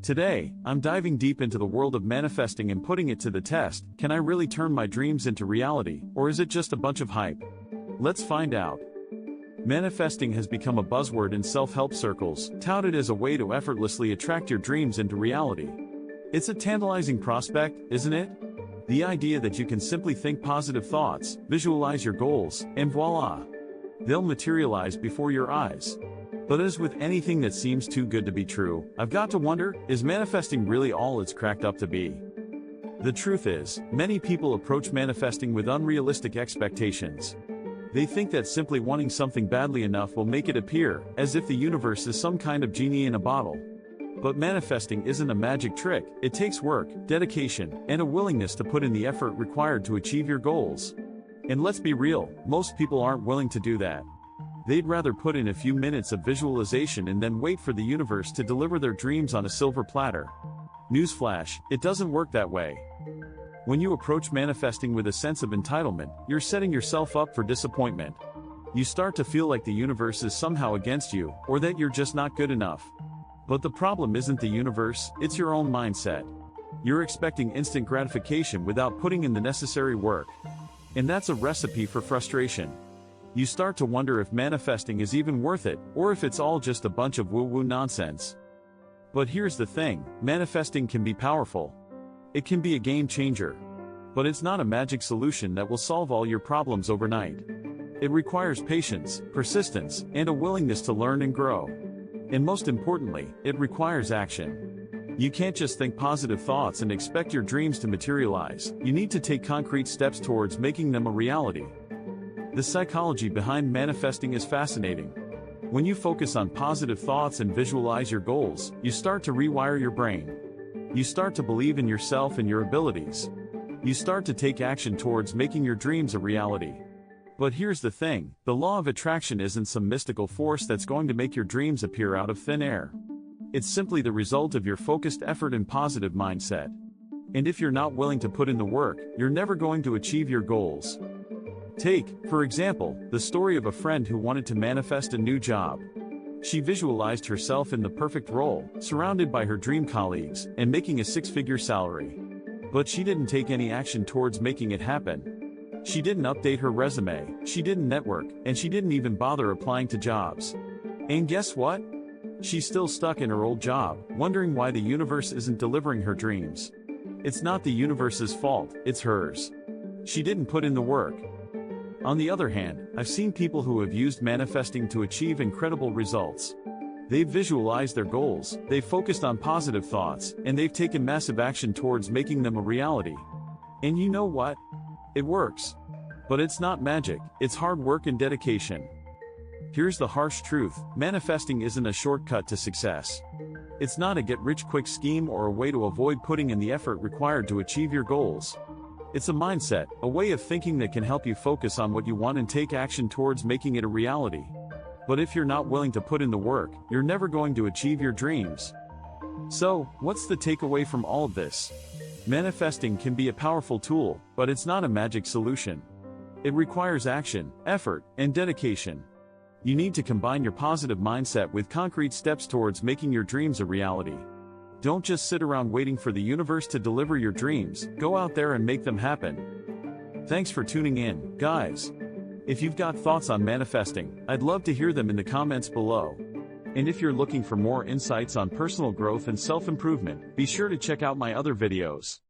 Today, I'm diving deep into the world of manifesting and putting it to the test. Can I really turn my dreams into reality, or is it just a bunch of hype? Let's find out. Manifesting has become a buzzword in self-help circles, touted as a way to effortlessly attract your dreams into reality. It's a tantalizing prospect, isn't it? The idea that you can simply think positive thoughts, visualize your goals, and voila! They'll materialize before your eyes. But as with anything that seems too good to be true, I've got to wonder, is manifesting really all it's cracked up to be? The truth is, many people approach manifesting with unrealistic expectations. They think that simply wanting something badly enough will make it appear, as if the universe is some kind of genie in a bottle. But manifesting isn't a magic trick. It takes work, dedication, and a willingness to put in the effort required to achieve your goals. And let's be real, most people aren't willing to do that. They'd rather put in a few minutes of visualization and then wait for the universe to deliver their dreams on a silver platter. Newsflash, it doesn't work that way. When you approach manifesting with a sense of entitlement, you're setting yourself up for disappointment. You start to feel like the universe is somehow against you, or that you're just not good enough. But the problem isn't the universe, it's your own mindset. You're expecting instant gratification without putting in the necessary work. And that's a recipe for frustration. You start to wonder if manifesting is even worth it, or if it's all just a bunch of woo-woo nonsense. But here's the thing, manifesting can be powerful. It can be a game changer. But it's not a magic solution that will solve all your problems overnight. It requires patience, persistence, and a willingness to learn and grow. And most importantly, it requires action. You can't just think positive thoughts and expect your dreams to materialize. You need to take concrete steps towards making them a reality. The psychology behind manifesting is fascinating. When you focus on positive thoughts and visualize your goals, you start to rewire your brain. You start to believe in yourself and your abilities. You start to take action towards making your dreams a reality. But here's the thing, the law of attraction isn't some mystical force that's going to make your dreams appear out of thin air. It's simply the result of your focused effort and positive mindset. And if you're not willing to put in the work, you're never going to achieve your goals. Take, for example, the story of a friend who wanted to manifest a new job. She visualized herself in the perfect role, surrounded by her dream colleagues, and making a six-figure salary. But she didn't take any action towards making it happen. She didn't update her resume, she didn't network, and she didn't even bother applying to jobs. And guess what? She's still stuck in her old job, wondering why the universe isn't delivering her dreams. It's not the universe's fault, it's hers. She didn't put in the work. On the other hand, I've seen people who have used manifesting to achieve incredible results. They've visualized their goals, they've focused on positive thoughts, and they've taken massive action towards making them a reality. And you know what? It works. But it's not magic, it's hard work and dedication. Here's the harsh truth, manifesting isn't a shortcut to success. It's not a get-rich-quick scheme or a way to avoid putting in the effort required to achieve your goals. It's a mindset, a way of thinking that can help you focus on what you want and take action towards making it a reality. But if you're not willing to put in the work, you're never going to achieve your dreams. So, what's the takeaway from all of this? Manifesting can be a powerful tool, but it's not a magic solution. It requires action, effort, and dedication. You need to combine your positive mindset with concrete steps towards making your dreams a reality. Don't just sit around waiting for the universe to deliver your dreams, go out there and make them happen. Thanks for tuning in, guys. If you've got thoughts on manifesting, I'd love to hear them in the comments below. And if you're looking for more insights on personal growth and self-improvement, be sure to check out my other videos.